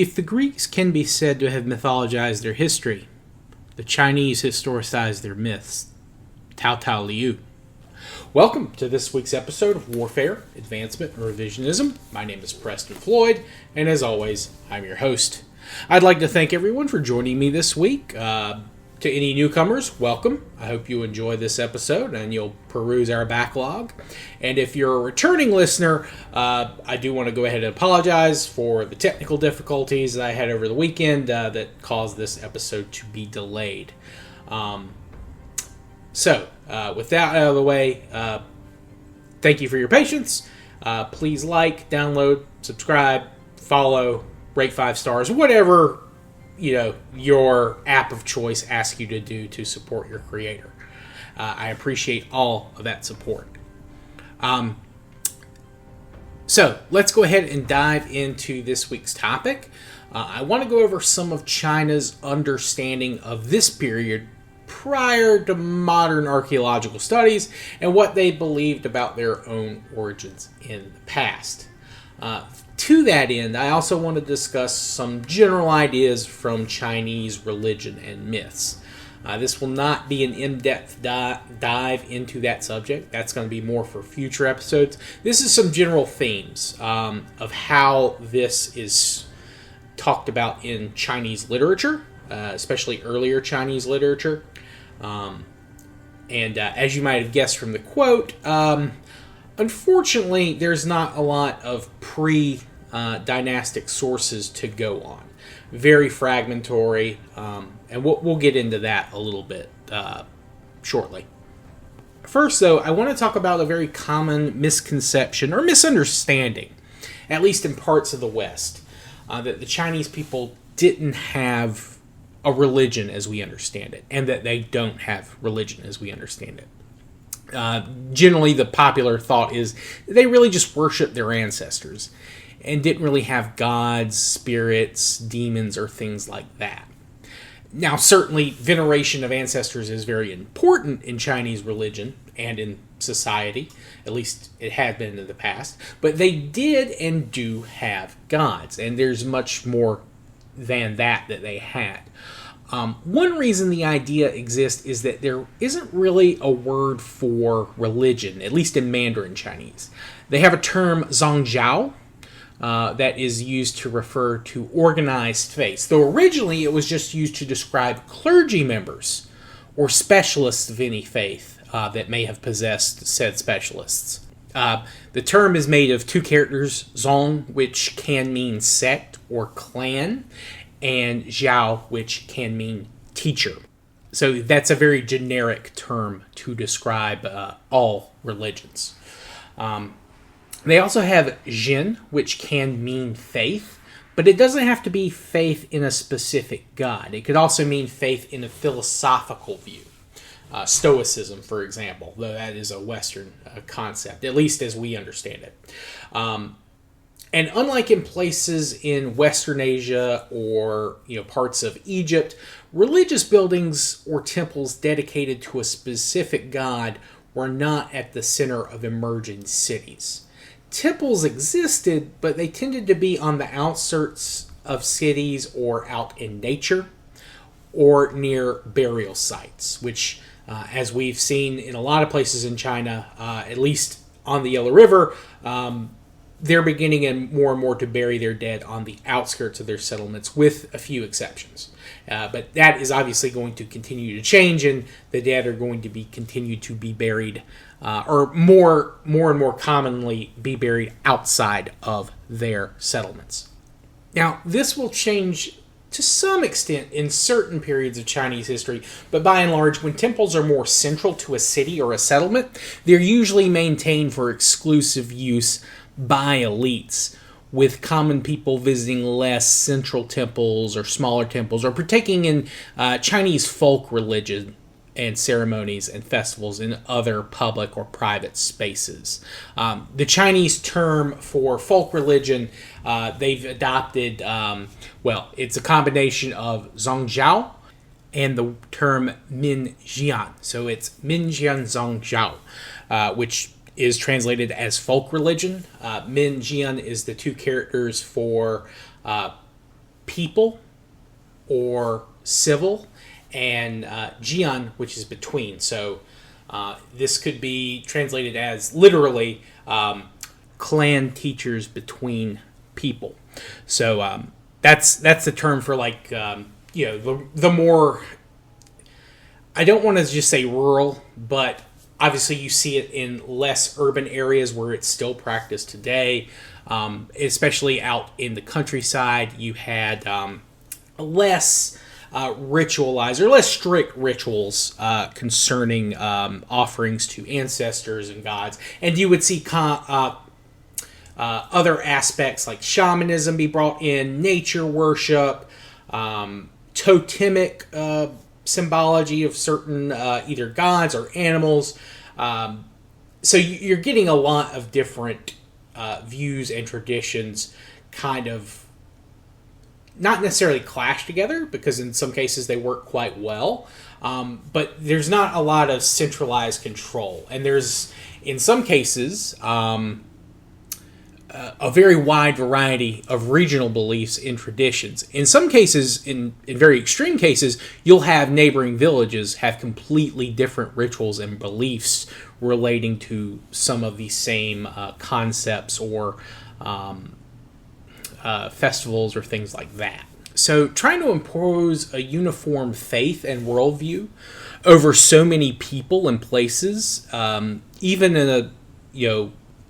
If the Greeks can be said to have mythologized their history, the Chinese historicized their myths. Tao Tao Liu. Welcome to this week's episode of Warfare, Advancement, and Revisionism. My name is Preston Floyd, and as always, I'm your host. I'd like to thank everyone for joining me this week. To any newcomers, welcome. I hope you enjoy this episode and you'll peruse our backlog. And if you're a returning listener, I do want to go ahead and apologize for the technical difficulties that I had over the weekend that caused this episode to be delayed. So, with that out of the way, thank you for your patience. Please like, download, subscribe, follow, rate 5 stars, whatever your app of choice asks you to do to support your creator. I appreciate all of that support. So let's go ahead and dive into this week's topic. I want to go over some of China's understanding of this period prior to modern archaeological studies and what they believed about their own origins in the past. To that end, I also want to discuss some general ideas from Chinese religion and myths. This will not be an in-depth dive into that subject. That's going to be more for future episodes. This is some general themes of how this is talked about in Chinese literature, especially earlier Chinese literature. And as you might have guessed from the quote, unfortunately, there's not a lot of pre-dynastic sources to go on. Very fragmentary, and we'll get into that a little bit shortly. First, though, I want to talk about a very common misconception or misunderstanding, at least in parts of the West, that the Chinese people didn't have a religion as we understand it, and that they don't have religion as we understand it. Generally, the popular thought is they really just worship their ancestors and didn't really have gods, spirits, demons, or things like that. Now, certainly, veneration of ancestors is very important in Chinese religion and in society. At least it had been in the past. But they did and do have gods, and there's much more than that they had. One reason the idea exists is that there isn't really a word for religion, at least in Mandarin Chinese. They have a term, zongjiao, that is used to refer to organized faith, though originally it was just used to describe clergy members or specialists of any faith that may have possessed said specialists. The term is made of two characters, zong, which can mean sect or clan, and jiao, which can mean teacher. So that's a very generic term to describe all religions. They also have Jin, which can mean faith, but it doesn't have to be faith in a specific god. It could also mean faith in a philosophical view. Stoicism, for example, though that is a Western concept, at least as we understand it. And unlike in places in Western Asia or parts of Egypt, religious buildings or temples dedicated to a specific god were not at the center of emerging cities. Temples existed, but they tended to be on the outskirts of cities or out in nature or near burial sites, which, as we've seen in a lot of places in China, at least on the Yellow River, they're beginning and more to bury their dead on the outskirts of their settlements, with a few exceptions. But that is obviously going to continue to change, and the dead are going to be continued to be buried, or more and more commonly be buried outside of their settlements. Now, this will change to some extent in certain periods of Chinese history, but by and large, when temples are more central to a city or a settlement, they're usually maintained for exclusive use by elites, with common people visiting less central temples or smaller temples, or partaking in Chinese folk religion and ceremonies and festivals in other public or private spaces. The Chinese term for folk religion, they've adopted, it's a combination of zongjiao and the term minjian. So it's minjian zongjiao, which is translated as folk religion. Min Jian is the two characters for people or civil, and Jian, which is between. So this could be translated as literally clan teachers between people. So that's the term for the more, I don't want to just say rural, but obviously you see it in less urban areas where it's still practiced today. Especially out in the countryside, you had less ritualized or less strict rituals concerning offerings to ancestors and gods. And you would see other aspects like shamanism be brought in, nature worship, totemic symbology of certain either gods or animals. So you're getting a lot of different views and traditions kind of not necessarily clash together, because in some cases they work quite well, but there's not a lot of centralized control, and there's in some cases a very wide variety of regional beliefs and traditions. In some cases, in very extreme cases, you'll have neighboring villages have completely different rituals and beliefs relating to some of the same concepts or festivals or things like that. So trying to impose a uniform faith and worldview over so many people and places, even in a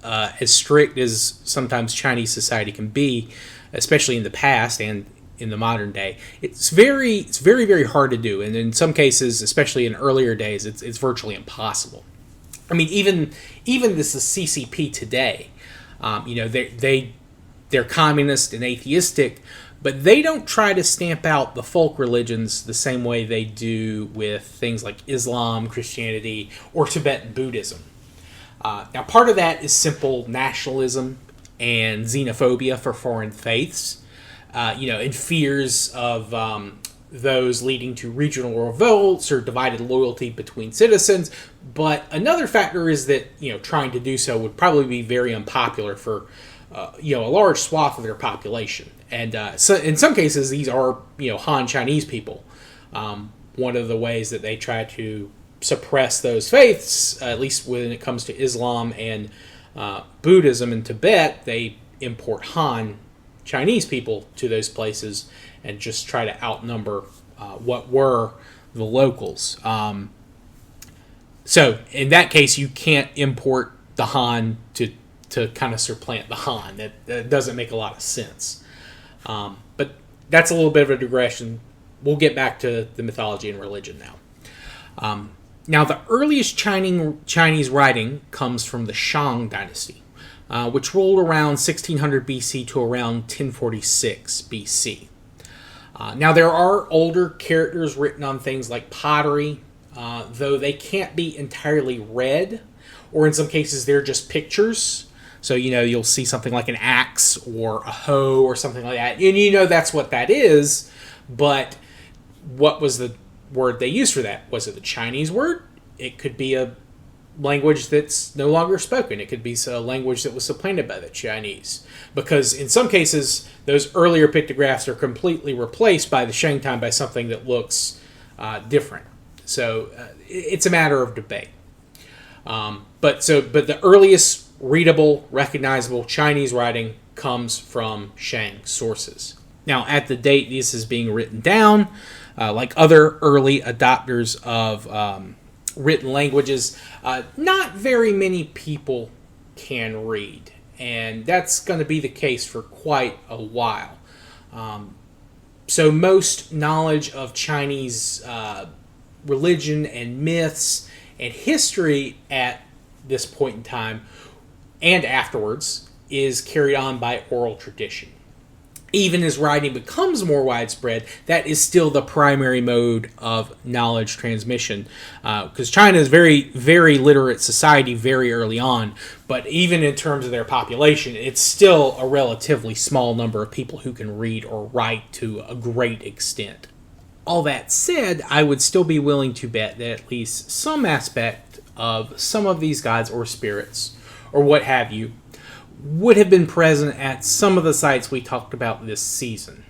as strict as sometimes Chinese society can be, especially in the past and in the modern day, it's very, very hard to do. And in some cases, especially in earlier days, it's virtually impossible. I mean, even this is CCP today. They're communist and atheistic, but they don't try to stamp out the folk religions the same way they do with things like Islam, Christianity, or Tibetan Buddhism. Now, part of that is simple nationalism and xenophobia for foreign faiths, and fears of those leading to regional revolts or divided loyalty between citizens. But another factor is that, trying to do so would probably be very unpopular for, a large swath of their population. And so in some cases, these are, Han Chinese people. One of the ways that they try to suppress those faiths, at least when it comes to Islam and Buddhism in Tibet, they import Han Chinese people to those places and just try to outnumber what were the locals. So in that case, you can't import the Han to kind of supplant the Han. That doesn't make a lot of sense. But that's a little bit of a digression. We'll get back to the mythology and religion now. Now, the earliest Chinese writing comes from the Shang dynasty, which ruled around 1600 BC to around 1046 BC. Now, there are older characters written on things like pottery, though they can't be entirely read, or in some cases they're just pictures. So, you'll see something like an axe or a hoe or something like that, and that's what that is, but what was the word they used for that? Was it the Chinese word? It could be a language that's no longer spoken. It could be a language that was supplanted by the Chinese. Because in some cases, those earlier pictographs are completely replaced by the Shang time by something that looks different. So it's a matter of debate. But the earliest readable, recognizable Chinese writing comes from Shang sources. Now, at the date this is being written down, like other early adopters of written languages, not very many people can read. And that's going to be the case for quite a while. So most knowledge of Chinese religion and myths and history at this point in time and afterwards is carried on by oral tradition. Even as writing becomes more widespread, that is still the primary mode of knowledge transmission. Because China is a very, very literate society very early on, but even in terms of their population, it's still a relatively small number of people who can read or write to a great extent. All that said, I would still be willing to bet that at least some aspect of some of these gods or spirits, or what have you, would have been present at some of the sites we talked about this season.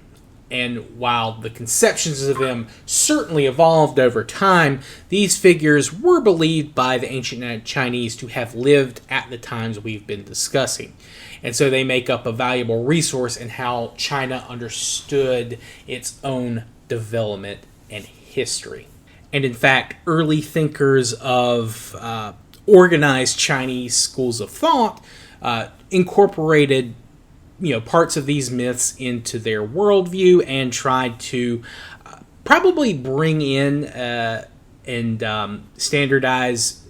And while the conceptions of them certainly evolved over time, these figures were believed by the ancient Chinese to have lived at the times we've been discussing. And so they make up a valuable resource in how China understood its own development and history. And in fact, early thinkers of organized Chinese schools of thought incorporated parts of these myths into their worldview and tried to probably bring in and standardize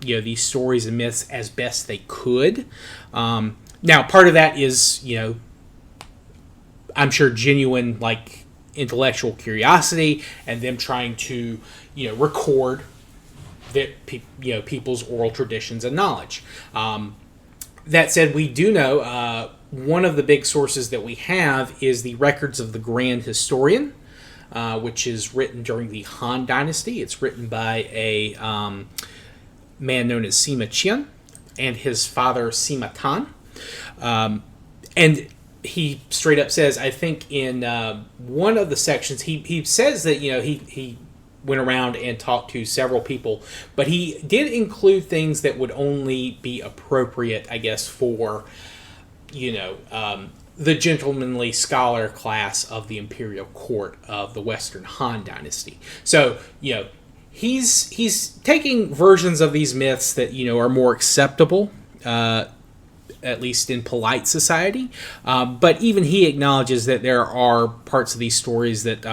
these stories and myths as best they could. Now, part of that is I'm sure genuine intellectual curiosity and them trying to record that people's oral traditions and knowledge. That said, we do know one of the big sources that we have is the records of the Grand Historian, which is written during the Han Dynasty. It's written by a man known as Sima Qian and his father Sima Tan. And he straight up says, I think in one of the sections, he says that he went around and talked to several people, but he did include things that would only be appropriate, I guess, for the gentlemanly scholar class of the imperial court of the Western Han Dynasty. So he's taking versions of these myths that are more acceptable, at least in polite society. But even he acknowledges that there are parts of these stories that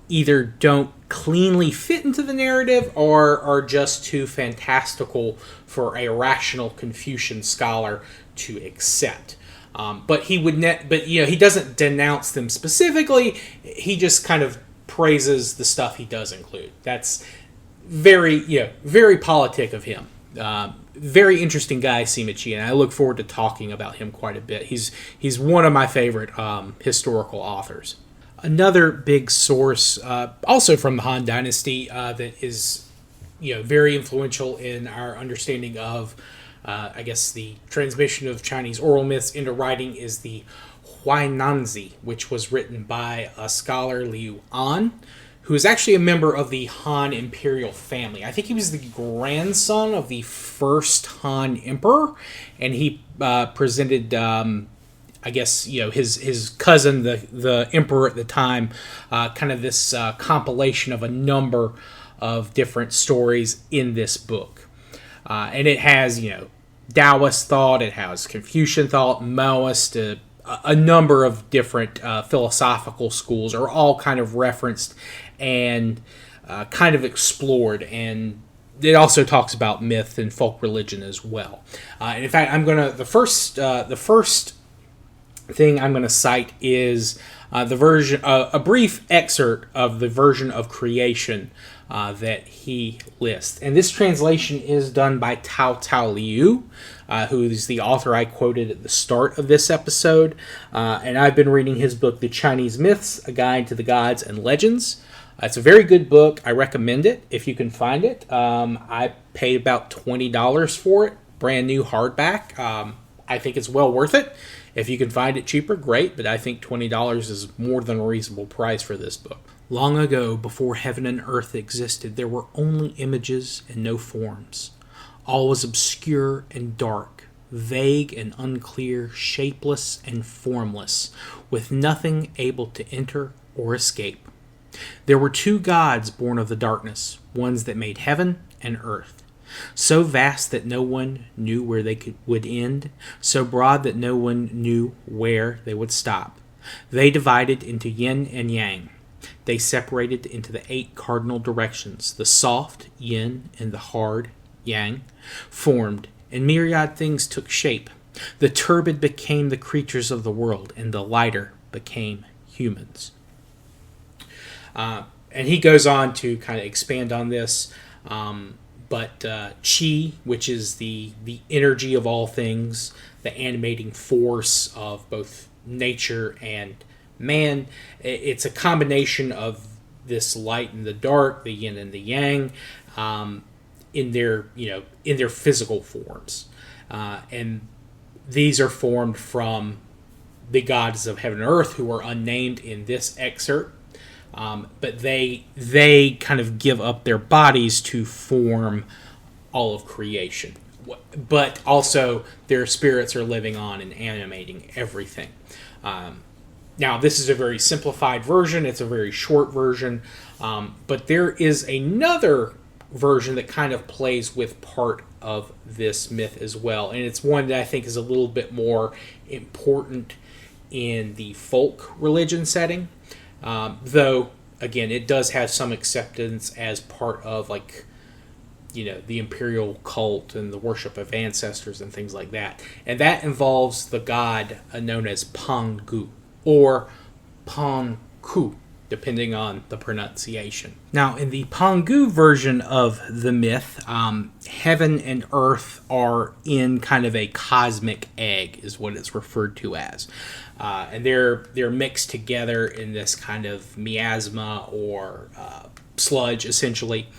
either don't cleanly fit into the narrative or are just too fantastical for a rational Confucian scholar to accept. But he doesn't denounce them specifically. He just kind of praises the stuff he does include. That's very politic of him. Very interesting guy, Sima Qian, and I look forward to talking about him quite a bit. He's one of my favorite historical authors. Another big source, also from the Han Dynasty, that is very influential in our understanding of, I guess, the transmission of Chinese oral myths into writing is the Huainanzi, which was written by a scholar, Liu An, who is actually a member of the Han imperial family. I think he was the grandson of the first Han emperor, and he presented, I guess, his cousin, the emperor at the time, kind of this compilation of a number of different stories in this book. And it has, Taoist thought, it has Confucian thought, Maoist, a number of different philosophical schools are all kind of referenced and kind of explored, and it also talks about myth and folk religion as well. And in fact, the first thing I'm going to cite is a brief excerpt of the version of creation that he lists. And this translation is done by Tao Liu, who is the author I quoted at the start of this episode. And I've been reading his book, The Chinese Myths, A Guide to the Gods and Legends. It's a very good book. I recommend it if you can find it. I paid about $20 for it, brand new hardback. I think it's well worth it. If you can find it cheaper, great, but I think $20 is more than a reasonable price for this book. Long ago, before heaven and earth existed, there were only images and no forms. All was obscure and dark, vague and unclear, shapeless and formless, with nothing able to enter or escape. There were two gods born of the darkness, ones that made heaven and earth. So vast that no one knew where they would end, so broad that no one knew where they would stop. They divided into yin and yang. They separated into the 8 cardinal directions. The soft, yin, and the hard, yang, formed, and myriad things took shape. The turbid became the creatures of the world, and the lighter became humans. And he goes on to kind of expand on this. But Qi, which is the energy of all things, the animating force of both nature and man, it's a combination of this light and the dark, the yin and the yang, in their physical forms, and these are formed from the gods of heaven and earth, who are unnamed in this excerpt. But they kind of give up their bodies to form all of creation. But also their spirits are living on and animating everything. Now, this is a very simplified version. It's a very short version. But there is another version that kind of plays with part of this myth as well. And it's one that I think is a little bit more important in the folk religion setting. Though, again, it does have some acceptance as part of, like, the imperial cult and the worship of ancestors and things like that. And that involves the god known as Pangu, or Panku, depending on the pronunciation. Now, in the Pangu version of the myth, heaven and earth are in kind of a cosmic egg, is what it's referred to as. And they're mixed together in this kind of miasma or sludge, essentially.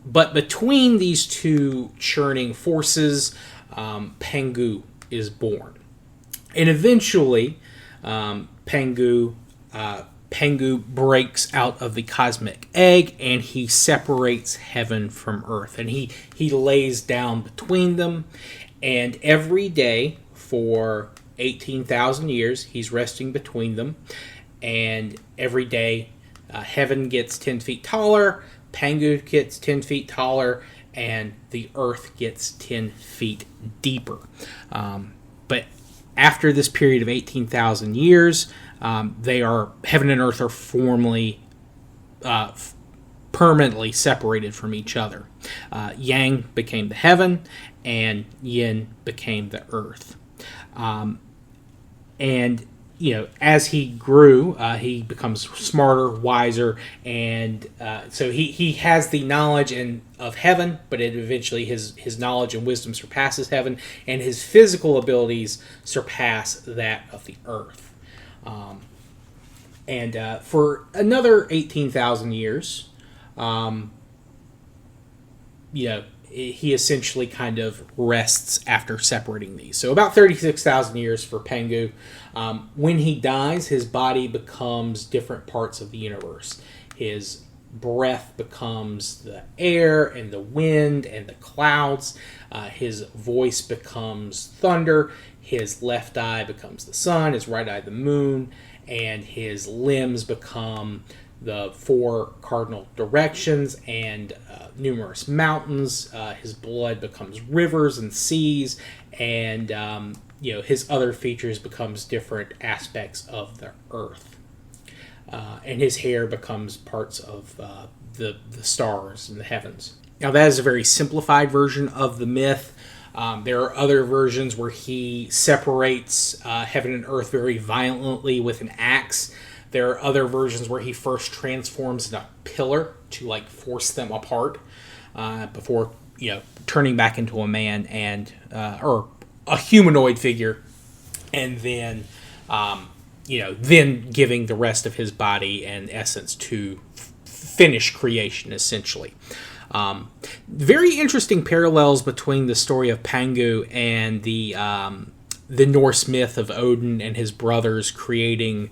But between these two churning forces, Pangu is born. And eventually, Pangu breaks out of the cosmic egg, and he separates heaven from earth. And he lays down between them. And every day for 18,000 years, he's resting between them. And every day, heaven gets 10 feet taller, Pangu gets 10 feet taller, and the earth gets 10 feet deeper. But after this period of 18,000 years, heaven and earth are formally, permanently separated from each other. Yang became the heaven, and Yin became the earth. And as he grew, he becomes smarter, wiser, and so he has the knowledge of heaven, but eventually his knowledge and wisdom surpasses heaven, and his physical abilities surpass that of the earth. And for another 18,000 years, he essentially kind of rests after separating these. So about 36,000 years for Pangu. When he dies, his body becomes different parts of the universe. His breath becomes the air and the wind and the clouds. His voice becomes thunder. His left eye becomes the sun. His right eye the moon. And his limbs become the 4 cardinal directions and numerous mountains. His blood becomes rivers and seas, and his other features becomes different aspects of the earth. And his hair becomes parts of the stars and the heavens. Now, that is a very simplified version of the myth. There are other versions where he separates heaven and earth very violently with an axe. There are other versions where he first transforms into a pillar to force them apart before turning back into a man and or a humanoid figure, and then then giving the rest of his body and essence to finish creation, essentially. Very interesting parallels between the story of Pangu and the Norse myth of Odin and his brothers creating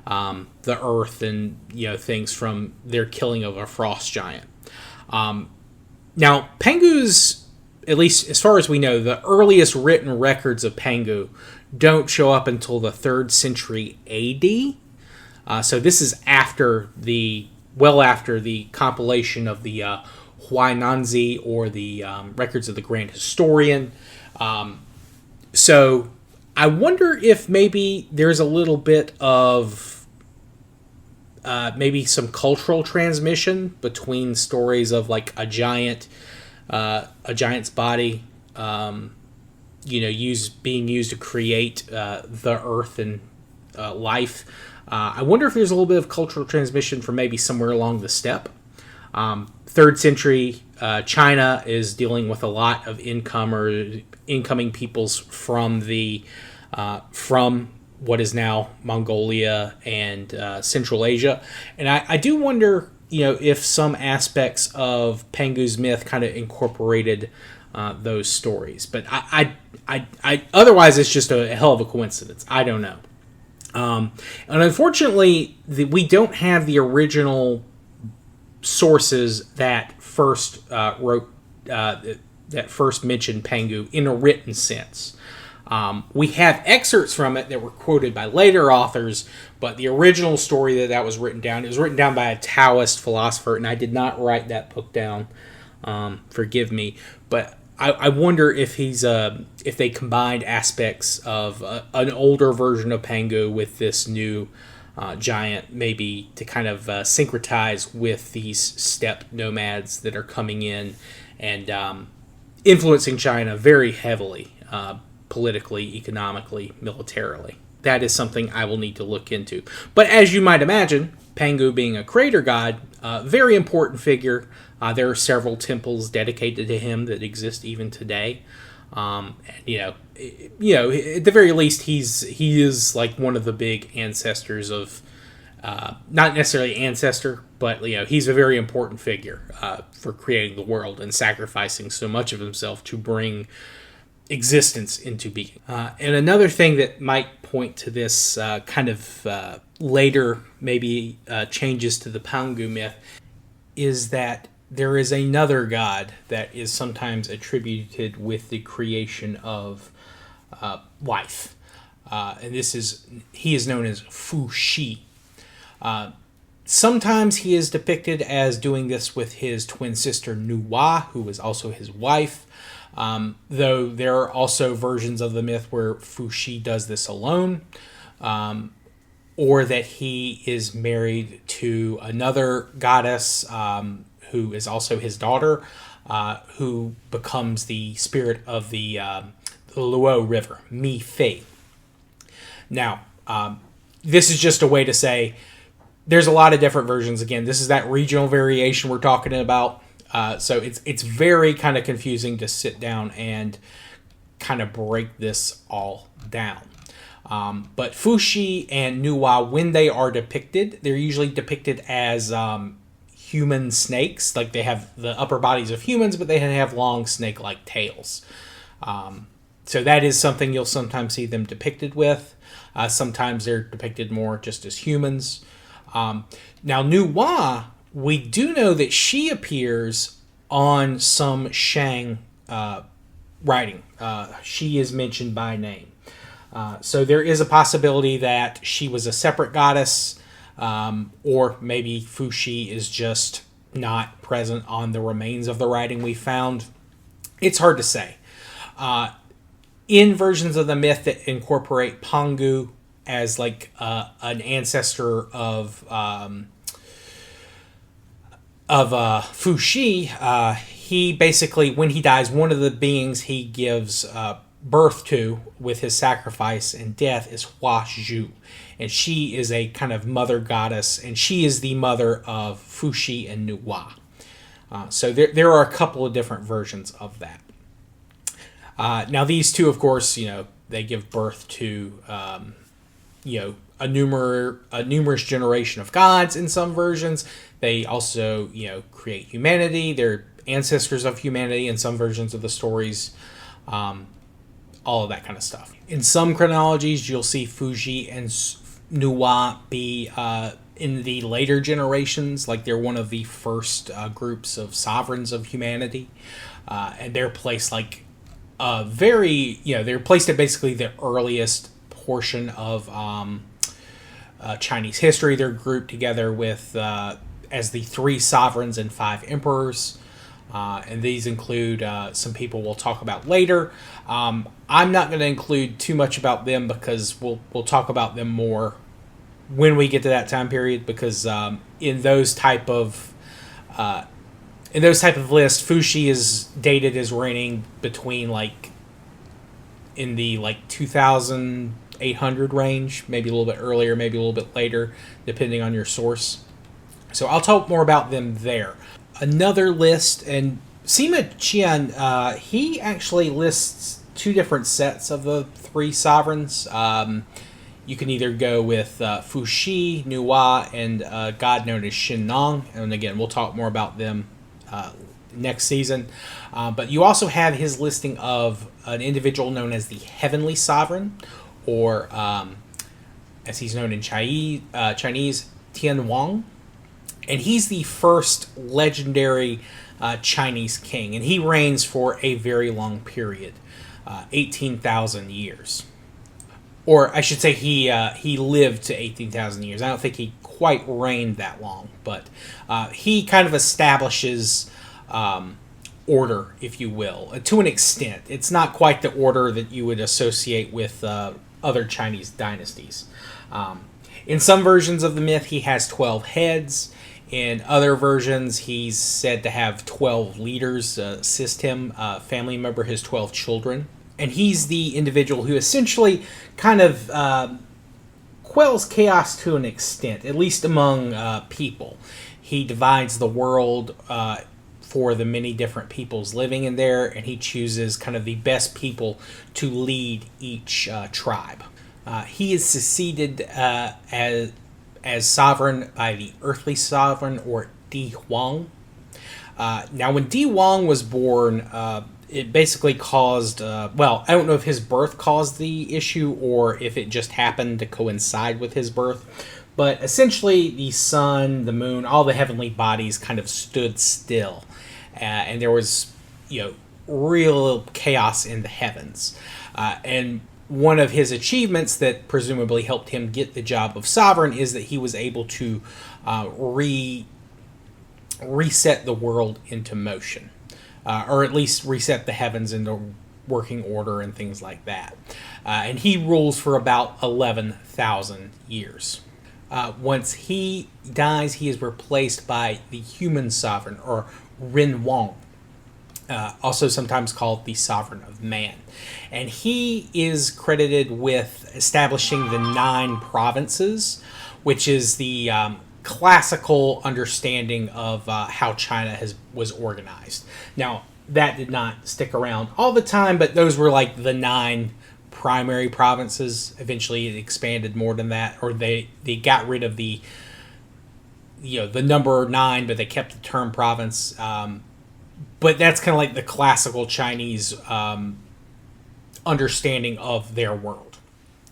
the earth and things from their killing of a frost giant. Now, Pangu's, at least as far as we know, the earliest written records of Pangu don't show up until the 3rd century AD. So this is after the compilation of the Huainanzi, or the records of the Grand Historian. So I wonder if maybe there's a little bit of maybe some cultural transmission between stories of a giant's body, being used to create the earth and life. I wonder if there's a little bit of cultural transmission from maybe somewhere along the steppe. 3rd century China is dealing with a lot of incoming peoples from from what is now Mongolia and Central Asia, and I do wonder, if some aspects of Pangu's myth kind of incorporated those stories. But I otherwise it's just a hell of a coincidence. I don't know. And unfortunately, we don't have the original sources that first wrote that first mentioned Pangu in a written sense. We have excerpts from it that were quoted by later authors, but the original story that was written down, it was written down by a Taoist philosopher, and I did not write that book down. Forgive me, but I wonder if if they combined aspects of an older version of Pangu with this new giant, maybe to kind of syncretize with these steppe nomads that are coming in and influencing China very heavily, politically, economically, militarily. That is something I will need to look into. But as you might imagine, Pangu being a creator god, very important figure. There are several temples dedicated to him that exist even today. And, at the very least, he is like one of the big ancestors of, not necessarily ancestor, but he's a very important figure for creating the world and sacrificing so much of himself to bring existence into being. And another thing that might point to this kind of later maybe changes to the Pangu myth is that there is another god that is sometimes attributed with the creation of life. And he is known as Fu Shi. Sometimes he is depicted as doing this with his twin sister Nuwa, who is also his wife. Though there are also versions of the myth where Fu Shi does this alone, or that he is married to another goddess who is also his daughter, who becomes the spirit of the Luo River, Mi Fei. Now, this is just a way to say there's a lot of different versions. Again, this is that regional variation we're talking about. So it's very kind of confusing to sit down and kind of break this all down. But Fu Shi and Nuwa, when they are depicted, they're usually depicted as human snakes. Like they have the upper bodies of humans, but they have long snake-like tails. So that is something you'll sometimes see them depicted with. Sometimes they're depicted more just as humans. Now, Nuwa, we do know that she appears on some Shang writing. She is mentioned by name. So there is a possibility that she was a separate goddess, or maybe Fu Shi is just not present on the remains of the writing we found. It's hard to say. In versions of the myth that incorporate Pangu as like an ancestor of Fu Shi, he basically, when he dies, one of the beings he gives birth to with his sacrifice and death is Hua Zhu. And she is a kind of mother goddess, and she is the mother of Fu Shi and Nuwa. So there are a couple of different versions of that. Now these two, of course, they give birth to, a numerous generation of gods in some versions. They also, create humanity. They're ancestors of humanity in some versions of the stories. All of that kind of stuff. In some chronologies, you'll see Fu Shi and Nuwa be in the later generations, like they're one of the first groups of sovereigns of humanity. And they're placed like they're placed at basically the earliest portion of Chinese history. They're grouped together with as the 3 sovereigns and 5 emperors. And these include some people we'll talk about later. I'm not going to include too much about them because we'll talk about them more when we get to that time period. Because in those type of lists, Fu Shi is dated as reigning between in the 2800 range, maybe a little bit earlier, maybe a little bit later, depending on your source. So I'll talk more about them there. Another list, and Sima Qian, he actually lists 2 different sets of the 3 sovereigns. You can either go with Fu Shi, Nuwa, and a god known as Shin Nong. And again, we'll talk more about them next season. But you also have his listing of an individual known as the Heavenly Sovereign, or as he's known in Chinese, Tian Wang. And he's the first legendary Chinese king, and he reigns for a very long period, 18,000 years. Or I should say he lived to 18,000 years. I don't think he quite reigned that long, but he kind of establishes order, if you will, to an extent. It's not quite the order that you would associate with other Chinese dynasties. In some versions of the myth, he has 12 heads. In other versions, he's said to have 12 leaders assist him. A family member has 12 children. And he's the individual who essentially kind of quells chaos to an extent, at least among people. He divides the world for the many different peoples living in there, and he chooses kind of the best people to lead each tribe. He is succeeded as sovereign by the earthly sovereign, or Di Huang. Now, when Di Huang was born, it basically caused, I don't know if his birth caused the issue or if it just happened to coincide with his birth, but essentially the sun, the moon, all the heavenly bodies kind of stood still, and there was, real chaos in the heavens. And one of his achievements that presumably helped him get the job of sovereign is that he was able to reset the world into motion, or at least reset the heavens into working order and things like that. And he rules for about 11,000 years. Once he dies, he is replaced by the human sovereign, or Ren Wang, also sometimes called the Sovereign of Man. And he is credited with establishing the 9 provinces, which is the classical understanding of how China was organized. Now, that did not stick around all the time, but those were like the 9 primary provinces. Eventually it expanded more than that, or they got rid of the number 9, but they kept the term province. But that's kind of like the classical Chinese understanding of their world,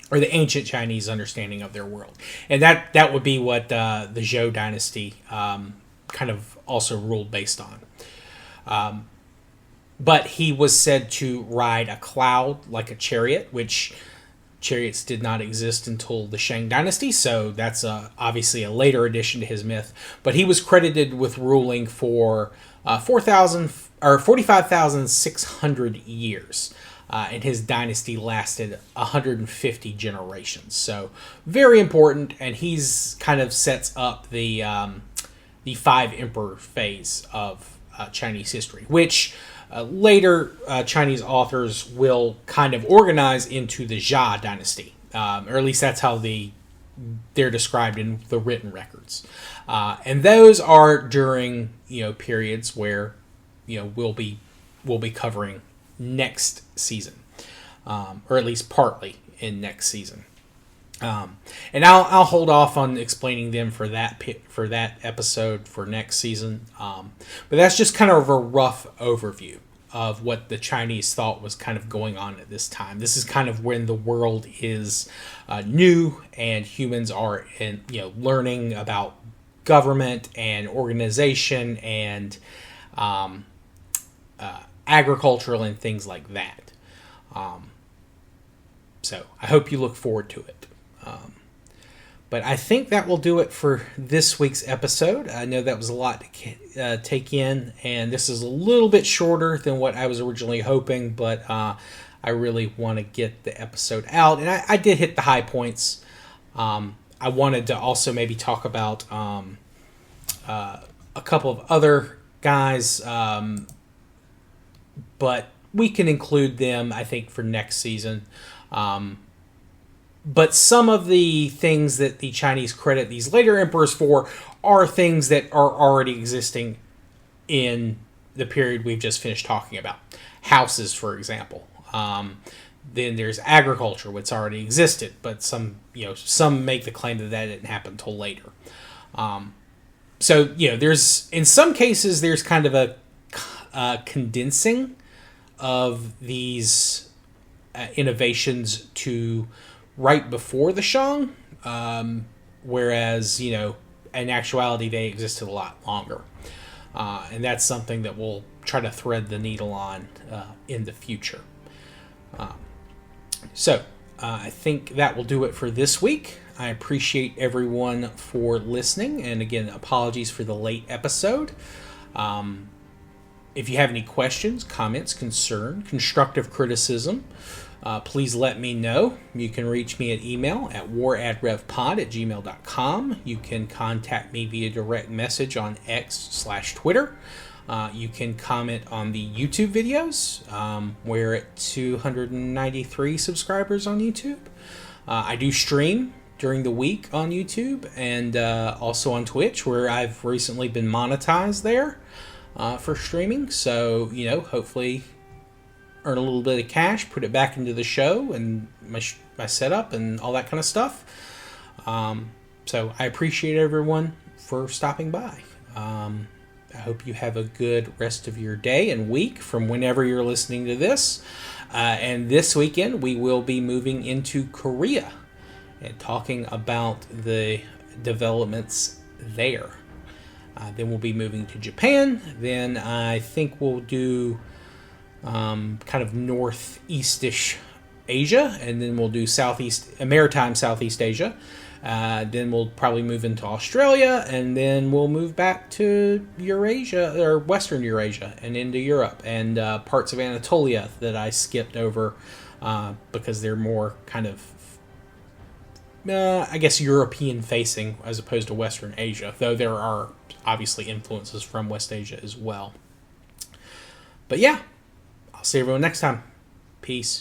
or the ancient Chinese understanding of their world. And that would be what the Zhou dynasty kind of also ruled based on. But he was said to ride a cloud like a chariot, which chariots did not exist until the Shang dynasty, so that's obviously a later addition to his myth. But he was credited with ruling for 45,600 years, and his dynasty lasted 150 generations. So very important, and he's kind of sets up the 5 emperor phase of Chinese history, which later Chinese authors will kind of organize into the Xia dynasty, or at least that's how they're described in the written records. And those are during periods where we'll be covering next season, or at least partly in next season. And I'll hold off on explaining them for that episode for next season. But that's just kind of a rough overview of what the Chinese thought was kind of going on at this time. This is kind of when the world is new and humans are learning about government and organization and agricultural and things like that. So I hope you look forward to it. But I think that will do it for this week's episode. I know that was a lot to take in, and this is a little bit shorter than what I was originally hoping, but I really want to get the episode out. And I did hit the high points. I wanted to also maybe talk about a couple of other guys, but we can include them, I think, for next season. But some of the things that the Chinese credit these later emperors for are things that are already existing in the period we've just finished talking about. Houses, for example. Then there's agriculture, which already existed, but some make the claim that didn't happen until later. So there's, in some cases, there's kind of a condensing of these innovations to right before the Shang, whereas, in actuality, they existed a lot longer. And that's something that we'll try to thread the needle on in the future. So I think that will do it for this week. I appreciate everyone for listening. And again, apologies for the late episode. If you have any questions, comments, concern, constructive criticism, please let me know. You can reach me at email at waradrevpod@gmail.com. You can contact me via direct message on X/Twitter. You can comment on the YouTube videos. We're at 293 subscribers on YouTube. I do stream during the week on YouTube and also on Twitch, where I've recently been monetized there for streaming. So, hopefully earn a little bit of cash, put it back into the show and my setup and all that kind of stuff. So I appreciate everyone for stopping by. I hope you have a good rest of your day and week from whenever you're listening to this. And this weekend, we will be moving into Korea and talking about the developments there. Then we'll be moving to Japan. Then I think we'll do kind of northeastish Asia, and then we'll do maritime Southeast Asia. Then we'll probably move into Australia, and then we'll move back to Eurasia, or Western Eurasia, and into Europe, and parts of Anatolia that I skipped over because they're more kind of, I guess, European facing as opposed to Western Asia, though there are obviously influences from West Asia as well. But yeah, I'll see everyone next time. Peace.